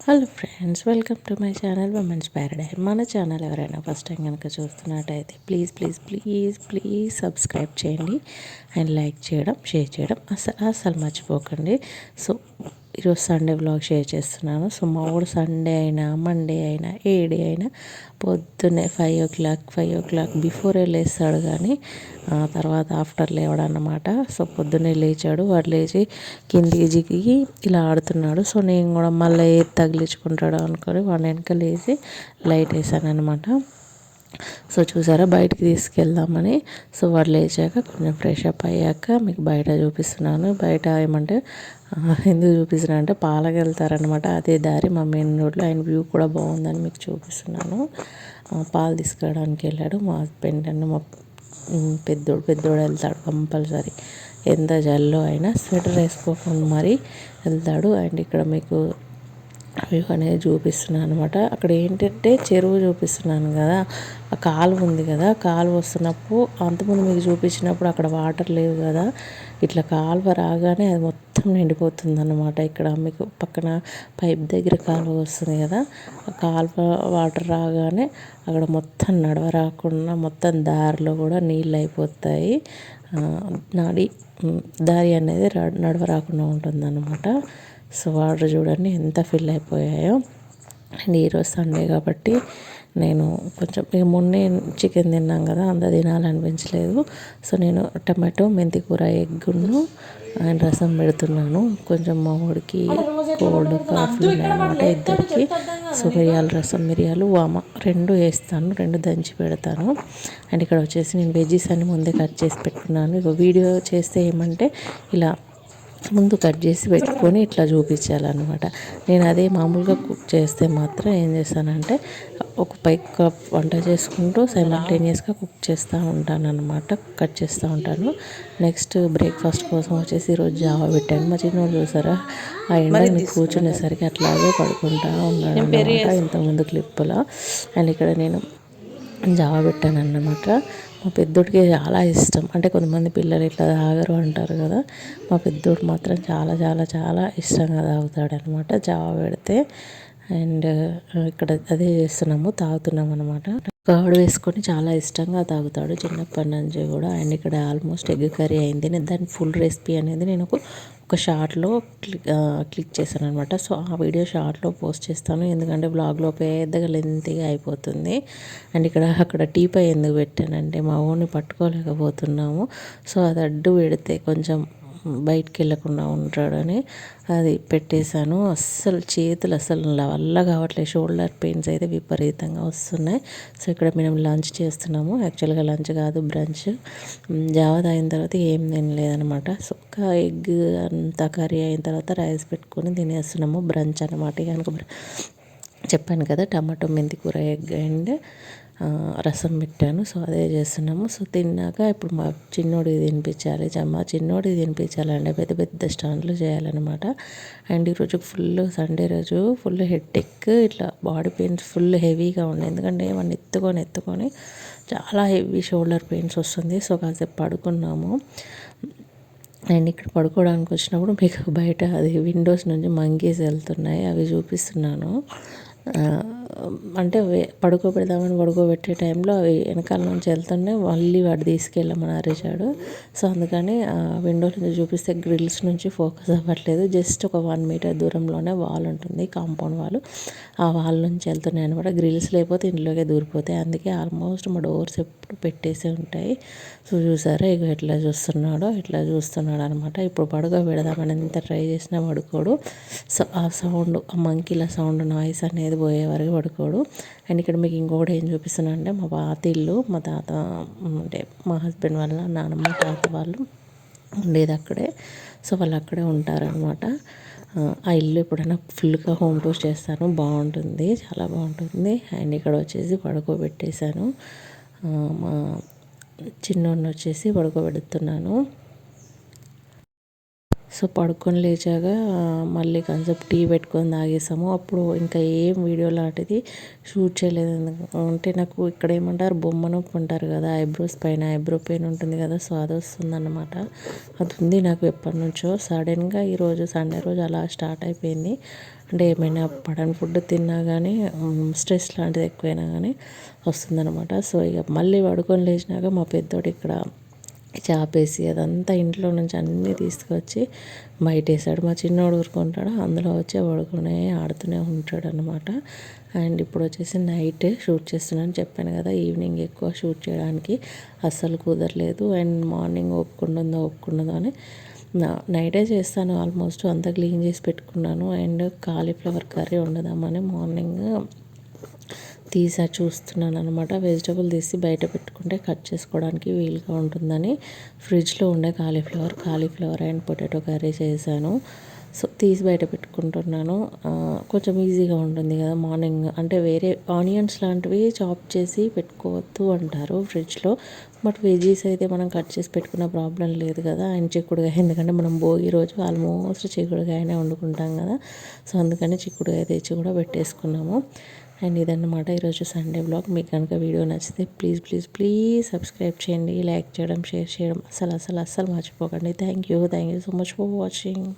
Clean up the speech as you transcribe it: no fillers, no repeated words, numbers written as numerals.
Hello friends, welcome to my channel women's Paradise. మన channel ఎవరైనా first time కనుక చూస్తున్నట్టయితే please please please please subscribe చేయండి and like చేయడం, షేర్ చేయడం అసలు మర్చిపోకండి. సో ఈరోజు సండే వ్లాగ్ షేర్ చేస్తున్నాను. సో మా ఊరు సండే అయినా మండే అయినా ఏ డే అయినా పొద్దున్నే 5 o'clock బిఫోరే లేస్తాడు, కానీ తర్వాత ఆఫ్టర్ లేవడం అన్నమాట. సో పొద్దున్నే లేచాడు, వాడు లేచి కిందికి జిగి ఇలా ఆడుతున్నాడు. సో నేను కూడా మళ్ళీ ఏది తగిలించుకుంటాడు అనుకొని వాడిని వెనక లేచి లైట్ వేసాను అనమాట. సో చూసారా, బయటికి తీసుకెళ్దామని. సో వాడు లేచాక కొంచెం ఫ్రెష్ అప్ అయ్యాక మీకు బయట చూపిస్తున్నాను. బయట ఏమంటే ఎందుకు చూపిస్తున్నాను అంటే పాలకి వెళ్తారనమాట, అదే దారి మా మెయిన్ రోడ్లో. ఆయన వ్యూ కూడా బాగుందని మీకు చూపిస్తున్నాను. పాలు తీసుకురావడానికి వెళ్ళాడు మా హస్బెండ్ అండ్ మా పెద్దోడు వెళ్తాడు కంపల్సరీ. ఎంత జల్లో అయినా స్వెటర్ వేసుకోకుండా మరీ వెళ్తాడు. అండ్ ఇక్కడ మీకు వ్యూ అనేది చూపిస్తున్నాను అనమాట. అక్కడ ఏంటంటే చెరువు చూపిస్తున్నాను కదా, ఆ కాలువ ఉంది కదా, కాలువ వస్తున్నప్పుడు అంతకుముందు మీకు చూపించినప్పుడు అక్కడ వాటర్ లేవు కదా, ఇట్లా కాలువ రాగానే అది మొత్తం నిండిపోతుంది అన్నమాట. ఇక్కడ మీకు పక్కన పైప్ దగ్గర కాలువ వస్తుంది కదా, ఆ కాలువ వాటర్ రాగానే అక్కడ మొత్తం రాకుండా మొత్తం దారిలో కూడా నీళ్ళు అయిపోతాయి. దారి అనేది నడవ రాకుండా ఉంటుంది అన్నమాట. సో వాటర్ చూడండి ఎంత ఫిల్ అయిపోయాయో. అండ్ ఈరోజు సండే కాబట్టి నేను కొంచెం ఇక మొన్నే చికెన్ తిన్నాం కదా, అంత తినాలనిపించలేదు. సో నేను టమాటో మెంతికూర ఎగ్గును అండ్ రసం పెడుతున్నాను. కొంచెం మా వాడికి కోల్డ్ కాఫీ ఉన్నాయన్నమాట ఇద్దరికి. సో మిరియాలు వామ రెండు వేస్తాను, రెండు దంచి పెడతాను. అండ్ ఇక్కడ వచ్చేసి నేను వెజ్జీస్ అన్ని ముందే కట్ చేసి పెట్టుకున్నాను. ఇక వీడియో చేస్తే ఏమంటే ఇలా ముందు కట్ చేసి పెట్టుకొని ఇట్లా చూపించాలన్నమాట. నేను అదే మామూలుగా కుక్ చేస్తే మాత్రం ఏం చేస్తానంటే ఒక పైకి వంట చేసుకుంటూ సైమల్టేనియస్గా కుక్ చేస్తూ ఉంటాను అనమాట, కట్ చేస్తూ ఉంటాను. నెక్స్ట్ బ్రేక్ఫాస్ట్ కోసం వచ్చేసి ఈరోజు జావా పెట్టాను. మా చిన్నోడు చూసారా, ఆ ఎండని కూర్చునేసరికి అట్లాగే పడుకుంటా ఉన్నాడు అనమాట ఇంతకుముందు క్లిప్పులో. అండ్ ఇక్కడ నేను జావా పెట్టాను అన్నమాట. మా పెద్దోడికి చాలా ఇష్టం. అంటే కొంతమంది పిల్లలు ఇట్లా తాగరు అంటారు కదా, మా పెద్దోడు మాత్రం చాలా చాలా చాలా ఇష్టంగా తాగుతాడు అనమాట జావా పెడితే. అండ్ ఇక్కడ అదే చేస్తున్నాము, తాగుతున్నాం అనమాట. కర్డ్ వేసుకొని చాలా ఇష్టంగా తాగుతాడు చిన్నప్పటి నుంచి కూడా. అండ్ ఇక్కడ ఆల్మోస్ట్ ఎగ్ కర్రీ అయింది. నేను దాని ఫుల్ రెసిపీ అనేది నేను ఒక షార్ట్లో క్లిక్ చేశాను అనమాట. సో ఆ వీడియో షార్ట్లో పోస్ట్ చేస్తాను, ఎందుకంటే బ్లాగ్లో పెద్దగా లెంతీగా అయిపోతుంది. అండ్ అక్కడ టీపై ఎందుకు పెట్టానంటే మా ఊరిని పట్టుకోలేకపోతున్నాము. సో అది అడ్డు పెడితే కొంచెం బయటికి వెళ్ళకుండా ఉంటాడని అది పెట్టేశాను. చేతులు అస్సలు వల్ల కావట్లేదు, షోల్డర్ పెయిన్స్ అయితే విపరీతంగా వస్తున్నాయి. సో ఇక్కడ మేము లంచ్ చేస్తున్నాము. యాక్చువల్గా లంచ్ కాదు, బ్రంచ్. జావా తాగిన తర్వాత ఏం తినలేదనమాట. సో ఒక ఎగ్ అంతా కర్రీ అయిన తర్వాత రైస్ పెట్టుకొని తినేస్తున్నాము, బ్రంచ్ అనమాట. కనుక చెప్పాను కదా, టమాటో మెంతికూర ఎగ్ అండ్ రసం పెట్టాను. సో అదే చేస్తున్నాము. సో తిన్నాక ఇప్పుడు మా చిన్నోడికి తినిపించాలి. మా చిన్నోడికి తినిపించాలంటే పెద్ద పెద్ద స్టాండ్లు చేయాలన్నమాట. అండ్ ఈరోజు సండే రోజు ఫుల్ హెడేక్, ఇట్లా బాడీ పెయిన్స్ ఫుల్ హెవీగా ఉండే, ఎందుకంటే వాడిని ఎత్తుకొని చాలా హెవీ షోల్డర్ పెయిన్స్ వస్తుంది. సో కాసేపు పడుకున్నాము. అండ్ ఇక్కడ పడుకోవడానికి వచ్చినప్పుడు మీకు బయట అది విండోస్ నుంచి మంకీస్ వెళ్తున్నాయి, అవి చూపిస్తున్నాను. అంటే పడుకోబెట్టే టైంలో అవి వెనకాల నుంచి వెళ్తుండే మళ్ళీ వాడు తీసుకెళ్ళమని అరిచాడు. సో అందుకని విండో నుంచి చూపిస్తే గ్రిల్స్ నుంచి ఫోకస్ అవ్వట్లేదు. జస్ట్ ఒక 1 meter దూరంలోనే వాల్ ఉంటుంది, కాంపౌండ్ వాల్. ఆ వాల్ నుంచి వెళ్తున్నాయి అనమాట. గ్రిల్స్ లేకపోతే ఇంట్లోకే దూరిపోతాయి. అందుకే ఆల్మోస్ట్ మా డోర్స్ ఎప్పుడు పెట్టేసే ఉంటాయి. సో చూసారా, ఇక ఎట్లా చూస్తున్నాడు అనమాట. ఇప్పుడు పడుకోబెడదామని ఎంత ట్రై చేసినా పడుకోడు. సో ఆ సౌండ్, ఆ మంకీల సౌండ్, నాయిస్ అనేది పోయే వరకు పడుకోడు. అండ్ ఇక్కడ మీకు ఇంకొకటి ఏం చూపిస్తున్నా అంటే మా పాత ఇల్లు, మా తాత అంటే మా హస్బెండ్ వాళ్ళ నాన్నమ్మ తాత వాళ్ళు ఉండేది అక్కడే. సో వాళ్ళు అక్కడే ఉంటారనమాట. ఆ ఇల్లు ఎప్పుడైనా ఫుల్గా హోమ్ టూర్ చేస్తాను, బాగుంటుంది, చాలా బాగుంటుంది. అండ్ ఇక్కడ వచ్చేసి పడుకోబెట్టేశాను. మా చిన్నోడిని వచ్చేసి పడుకోబెడుతున్నాను. సో పడుకొని లేచాక మళ్ళీ కాసేపు టీ పెట్టుకొని తాగేసాము. అప్పుడు ఇంకా ఏం వీడియో లాంటిది షూట్ చేయలేదు, అంటే నాకు ఇక్కడ ఏమంటారు బొమ్మ నొప్పి అంటారు కదా, ఐబ్రోస్ పైన ఐబ్రో పెయిన్ ఉంటుంది కదా. సో అది వస్తుందన్నమాట. అది ఉంది నాకు ఎప్పటి నుంచో. సడన్గా ఈరోజు సండే రోజు అలా స్టార్ట్ అయిపోయింది. అంటే ఏమైనా పడని ఫుడ్ తిన్నా కానీ స్ట్రెస్ లాంటిది ఎక్కువైనా కానీ వస్తుందన్నమాట. సో ఇక మళ్ళీ పడుకొని లేచినాక మా పెద్దోడు ఇక్కడ చాపేసి అదంతా ఇంట్లో నుంచి అన్నీ తీసుకొచ్చి బయట వేసాడు. మా చిన్నోడు ఊరుకుంటాడు, అందులో వచ్చి పడుకునే ఆడుతూనే ఉంటాడు అనమాట. అండ్ ఇప్పుడు వచ్చేసి నైట్ షూట్ చేస్తున్నాను చెప్పాను కదా, ఈవినింగ్ ఎక్కువ షూట్ చేయడానికి అస్సలు కుదరలేదు. అండ్ మార్నింగ్ ఒప్పుకుంటుందో అని నైటే చేస్తాను. ఆల్మోస్ట్ అంతా క్లీన్ చేసి పెట్టుకున్నాను. అండ్ కాలీఫ్లవర్ కర్రీ వండుదామని మార్నింగ్ చూస్తున్నాను అనమాట. వెజిటబుల్ తీసి బయట పెట్టుకుంటే కట్ చేసుకోవడానికి వీలుగా ఉంటుందని ఫ్రిడ్జ్లో ఉండే కాలీఫ్లవర్ అండ్ పొటాటో కర్రీ చేశాను. సో తీసి బయట పెట్టుకుంటున్నాను. కొంచెం ఈజీగా ఉంటుంది కదా మార్నింగ్. అంటే వేరే ఆనియన్స్ లాంటివి చాప్ చేసి పెట్టుకోవద్దు అంటారు ఫ్రిడ్జ్లో. బట్ వెజీస్ అయితే మనం కట్ చేసి పెట్టుకున్న ప్రాబ్లం లేదు కదా. అండ్ చిక్కుడుకాయ, ఎందుకంటే మనం భోగి రోజు ఆల్మోస్ట్ చిక్కుడుకాయనే వండుకుంటాం కదా. సో అందుకని చిక్కుడుకాయ తెచ్చి కూడా పెట్టేసుకున్నాము. అండ్ ఇదన్నమాట ఈరోజు సండే బ్లాగ్. మీకు కనుక వీడియో నచ్చితే ప్లీజ్ సబ్స్క్రైబ్ చేయండి, లైక్ చేయడం, షేర్ చేయడం అస్సలు మర్చిపోకండి. Thank you so much for watching.